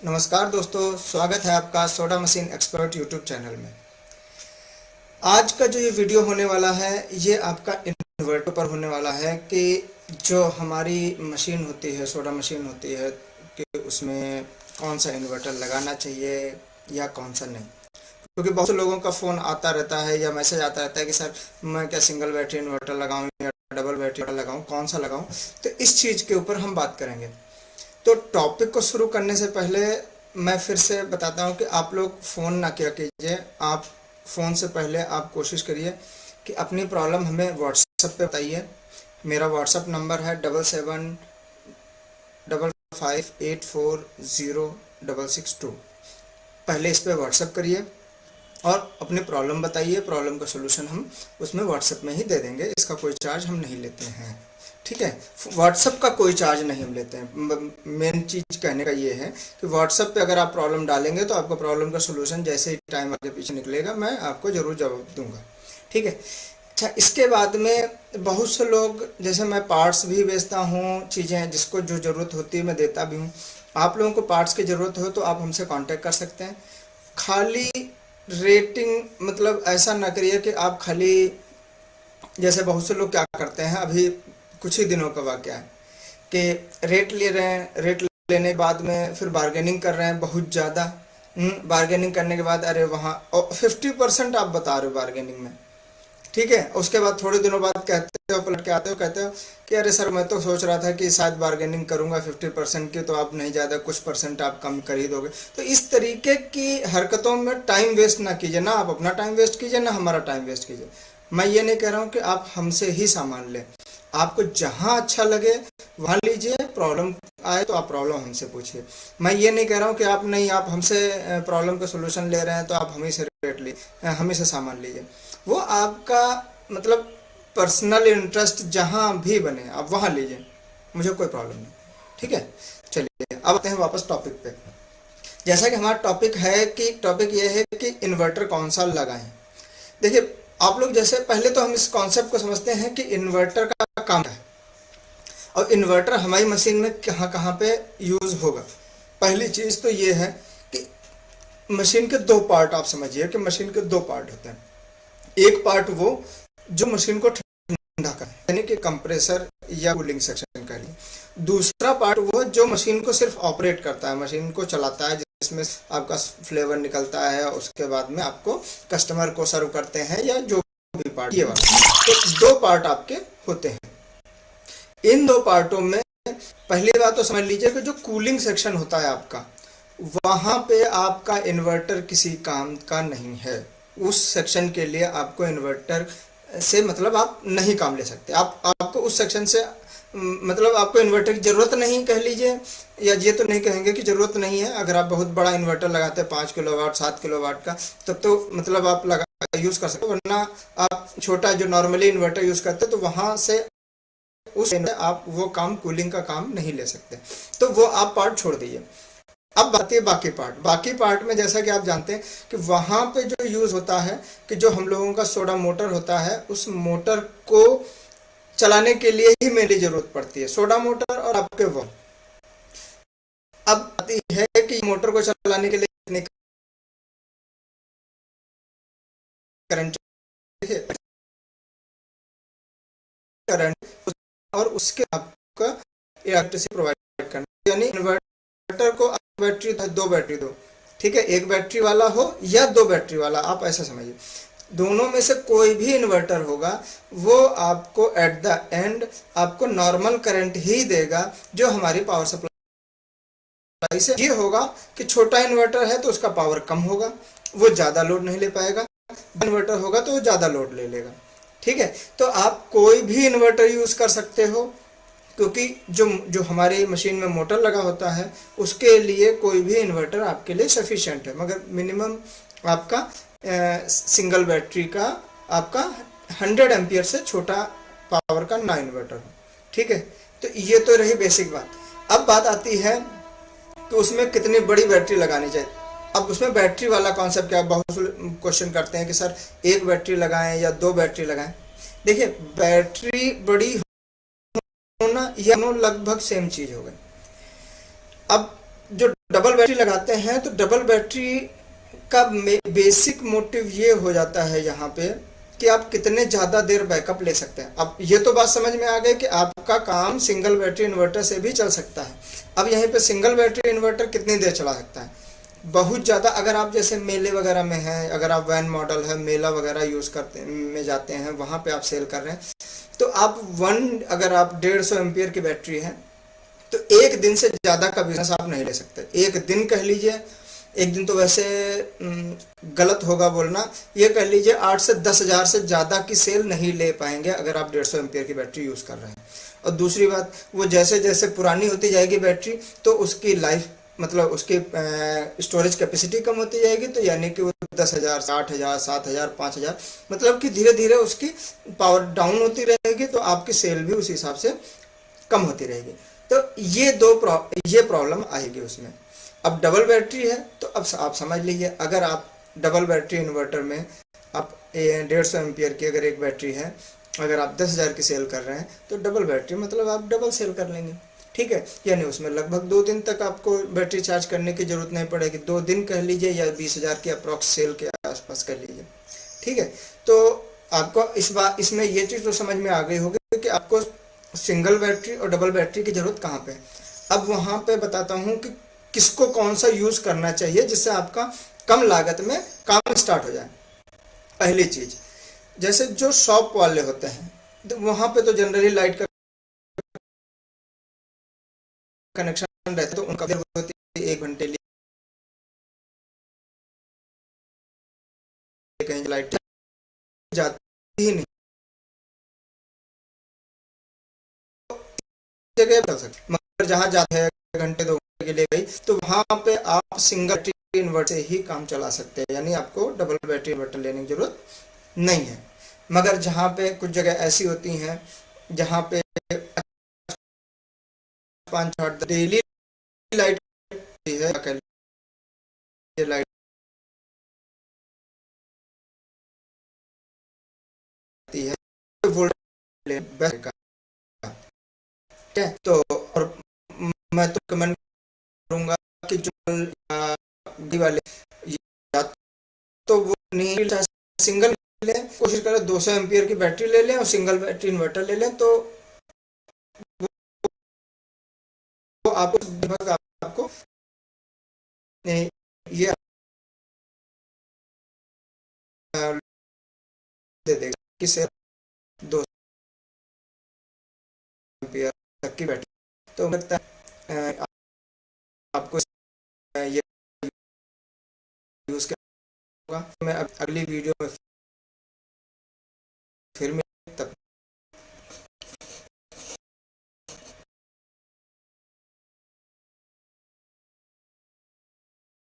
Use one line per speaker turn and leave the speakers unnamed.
नमस्कार दोस्तों, स्वागत है आपका soda machine expert YouTube channel में। आज का जो ये वीडियो होने वाला है ये आपका इन्वर्टर पर होने वाला है कि जो हमारी मशीन होती है, सोडा मशीन होती है, कि उसमें कौन सा इन्वर्टर लगाना चाहिए या कौन सा नहीं। क्योंकि बहुत से लोगों का फ़ोन आता रहता है या मैसेज आता रहता है कि सर मैं क्या सिंगल बैटरी इन्वर्टर लगाऊं या डबल बैटरी लगाऊं, कौन सा लगाऊं। तो इस चीज़ के ऊपर हम बात करेंगे। तो टॉपिक को शुरू करने से पहले मैं फिर से बताता हूँ कि आप लोग फ़ोन ना किया कीजिए। आप फ़ोन से पहले आप कोशिश करिए कि अपनी प्रॉब्लम हमें व्हाट्सएप पे बताइए। मेरा व्हाट्सएप नंबर है 7755840662। पहले इस पे व्हाट्सएप करिए और अपनी प्रॉब्लम बताइए। प्रॉब्लम का सोल्यूशन हम उसमें व्हाट्सएप में ही दे देंगे, इसका कोई चार्ज हम नहीं लेते हैं। ठीक है, व्हाट्सएप का कोई चार्ज नहीं हम लेते हैं। मेन चीज़ कहने का ये है कि व्हाट्सएप पे अगर आप प्रॉब्लम डालेंगे तो आपका प्रॉब्लम का सोल्यूशन जैसे ही टाइम आगे पीछे निकलेगा मैं आपको ज़रूर जवाब दूंगा। ठीक है। अच्छा, इसके बाद में बहुत से लोग, जैसे मैं पार्ट्स भी बेचता हूँ, चीज़ें जिसको जो ज़रूरत होती है मैं देता भी हूँ। आप लोगों को पार्ट्स की ज़रूरत हो तो आप हमसे कांटेक्ट कर सकते हैं। खाली रेटिंग मतलब ऐसा ना करिए कि आप खाली, जैसे बहुत से लोग क्या करते हैं, अभी कुछ ही दिनों का वाकया है कि रेट ले रहे हैं, रेट लेने के बाद में फिर बार्गेनिंग कर रहे हैं बहुत ज़्यादा। बार्गेनिंग करने के बाद अरे वहाँ 50% आप बता रहे हो बार्गेनिंग में। ठीक है, उसके बाद थोड़े दिनों बाद कहते हो, पलट के आते हो, कहते हो कि अरे सर मैं तो सोच रहा था कि शायद बार्गेनिंग करूंगा 50% की, तो आप नहीं, ज़्यादा कुछ परसेंट आप कम कर ही दोगे। तो इस तरीके की हरकतों में टाइम वेस्ट ना कीजिए, ना आप अपना टाइम वेस्ट कीजिए ना हमारा टाइम वेस्ट कीजिए। मैं ये नहीं कह रहा हूँ कि आप हमसे ही सामान लें, आपको जहां अच्छा लगे वहां लीजिए। प्रॉब्लम आए तो आप प्रॉब्लम हमसे पूछिए। मैं ये नहीं कह रहा हूँ कि आप नहीं, आप हमसे प्रॉब्लम का सोल्यूशन ले रहे हैं तो आप हमें से रेट लीजिए, हमें से सामान लीजिए। वो आपका मतलब पर्सनल इंटरेस्ट जहां भी बने आप वहां लीजिए, मुझे कोई प्रॉब्लम नहीं। ठीक है, चलिए अब आते हैं वापस टॉपिक पे। जैसा कि हमारा टॉपिक है कि टॉपिक ये है कि इन्वर्टर कौन सा लगाएं। देखिए, आप लोग जैसे पहले तो हम इस कॉन्सेप्ट को समझते हैं कि इन्वर्टर का काम है और इन्वर्टर हमारी मशीन में कहाँ कहाँ पे यूज होगा। पहली चीज तो ये है कि मशीन के दो पार्ट आप समझिए कि मशीन के दो पार्ट होते हैं। एक पार्ट वो जो मशीन को ठंडा करे, यानी कि कंप्रेसर या कूलिंग सेक्शन करिए। दूसरा पार्ट वो जो मशीन को सिर्फ ऑपरेट करता है, मशीन को चलाता है, जिसमें आपका फ्लेवर निकलता है, उसके बाद में आपको कस्टमर को सर्व करते हैं या जो भी पार्ट, ये वाला। तो दो पार्ट आपके होते हैं। इन दो पार्टों में पहली बात तो समझ लीजिए कि जो कूलिंग सेक्शन होता है आपका, वहां पे आपका इन्वर्टर किसी काम का नहीं है। उस सेक्शन के लिए आपको इन्वर्टर से मतलब आप नहीं काम ले सकते। आपको उस सेक्शन से मतलब आपको इन्वर्टर की ज़रूरत नहीं कह लीजिए, या ये तो नहीं कहेंगे कि ज़रूरत नहीं है। अगर आप बहुत बड़ा इन्वर्टर लगाते हैं 5 किलोवाट 7 किलोवाट का, तब तो मतलब आप लगा यूज़ कर सकते हो। वरना आप छोटा जो नॉर्मली इन्वर्टर यूज़ करते हैं तो वहाँ से उस आप वो काम, कूलिंग का काम नहीं ले सकते, तो वो आप पार्ट छोड़ दीजिए। अब बात है बाकी पार्ट। बाकी पार्ट में जैसा कि आप जानते हैं कि वहां पे जो यूज होता है कि जो हम लोगों का सोडा मोटर होता है, उस मोटर को चलाने के लिए ही मेरी जरूरत पड़ती है, सोडा मोटर और आपके वो। अब आती है कि मोटर को चलाने के लिए कितनी करंट चाहिए, करंट और उसके आपका इलेक्ट्रिसिटी प्रोवाइड करना। यानी इन्वर्टर को बैटरी दो बैटरी दो, ठीक है, एक बैटरी वाला हो या दो बैटरी वाला, आप ऐसा समझिए। दोनों में से कोई भी इन्वर्टर होगा वो आपको एट द एंड आपको नॉर्मल करंट ही देगा जो हमारी पावर सप्लाई से। ये होगा कि छोटा इन्वर्टर है तो उसका पावर कम होगा, वो ज़्यादा लोड नहीं ले पाएगा। इन्वर्टर होगा तो वो ज़्यादा लोड ले लेगा। ठीक है, तो आप कोई भी इन्वर्टर यूज़ कर सकते हो, क्योंकि जो जो हमारी मशीन में मोटर लगा होता है उसके लिए कोई भी इन्वर्टर आपके लिए सफिशिएंट है। मगर मिनिमम आपका सिंगल बैटरी का आपका 100 एम्पियर से छोटा पावर का ना इन्वर्टर हो। ठीक है, तो ये तो रही बेसिक बात। अब बात आती है कि उसमें कितनी बड़ी बैटरी लगानी चाहिए। अब उसमें बैटरी वाला कॉन्सेप्ट क्या, बहुत क्वेश्चन करते हैं कि सर एक बैटरी लगाएं या दो बैटरी लगाएं। देखिए, बैटरी बड़ी होना या लगभग सेम चीज हो गई। अब जो डबल बैटरी लगाते हैं तो डबल बैटरी का बेसिक मोटिव ये हो जाता है यहाँ पे कि आप कितने ज़्यादा देर बैकअप ले सकते हैं। अब ये तो बात समझ में आ गई कि आपका काम सिंगल बैटरी इन्वर्टर से भी चल सकता है। अब यहीं पे सिंगल बैटरी इन्वर्टर कितनी देर चला सकता है? बहुत ज़्यादा। अगर आप जैसे मेले वगैरह में हैं, अगर आप वैन मॉडल है, मेला वगैरह यूज़ करते में जाते हैं, वहाँ पे आप सेल कर रहे हैं, तो आप अगर आप 150 एम्पियर की बैटरी है तो एक दिन से ज़्यादा का बिजनेस आप नहीं ले सकते। एक दिन कह लीजिए, एक दिन तो वैसे गलत होगा बोलना, ये कह लीजिए 8 से 10 हज़ार से ज़्यादा की सेल नहीं ले पाएंगे अगर आप 150 एम्पियर की बैटरी यूज़ कर रहे हैं। और दूसरी बात, वो जैसे जैसे पुरानी होती जाएगी बैटरी तो उसकी लाइफ मतलब उसकी स्टोरेज कैपेसिटी कम होती जाएगी, तो यानी कि वो 10 हज़ार, 60 हज़ार, 7 हज़ार, 5 हज़ार, मतलब कि धीरे धीरे उसकी पावर डाउन होती रहेगी, तो आपकी सेल भी उस हिसाब से कम होती रहेगी। तो ये प्रॉब्लम आएगी उसमें। अब डबल बैटरी है तो अब आप समझ लीजिए, अगर आप डबल बैटरी इन्वर्टर में आप 150 एम्पियर की अगर एक बैटरी है, अगर आप 10 हज़ार की सेल कर रहे हैं तो डबल बैटरी मतलब आप डबल सेल कर लेंगे, ठीक है। यानी उसमें लगभग 2 दिन तक आपको बैटरी चार्ज करने की ज़रूरत नहीं पड़ेगी। 2 दिन कह लीजिए या 20 हज़ार की अप्रॉक्स सेल के आसपास कर लीजिए, ठीक है। तो आपको इसमें ये चीज़ तो समझ में आ गई होगी कि आपको सिंगल बैटरी और डबल बैटरी की ज़रूरत कहाँ पे। अब वहाँ पे बताता हूँ कि किसको कौन सा यूज़ करना चाहिए जिससे आपका कम लागत में काम स्टार्ट हो जाए। पहली चीज़, जैसे जो शॉप वाले होते हैं तो वहाँ पे तो जनरली लाइट का कनेक्शन रहता है, तो उनका देर होती है 1 घंटे लिए कहीं लाइट जाती ही नहीं, जगह चल सकती, मगर जहाँ जाते हैं घंटे 2 घंटे के लिए गई तो वहाँ पे आप सिंगल बैटरी इन्वर्टर से ही काम चला सकते हैं, यानी आपको डबल बैटरी इन्वर्टर लेने की जरूरत नहीं है। मगर जहाँ पे कुछ जगह ऐसी होती हैं जहाँ पे 5-8 डेली लाइट है, लाइट आती है, वोल्टेज का, ठीक है। तो और मैं तो कमेंट करूंगा कि जो वाले या तो वो नहीं, सिंगल लें, कोशिश करें 200 एम्पियर की बैटरी ले लें और सिंगल बैटरी इन्वर्टर ले लें, तो वो आपको ये दे देगा कि सिर्फ 200 एम्पियर तक की बैटरी। तो लगता है आपको ये यूज़ करना होगा। मैं अगली वीडियो में फिर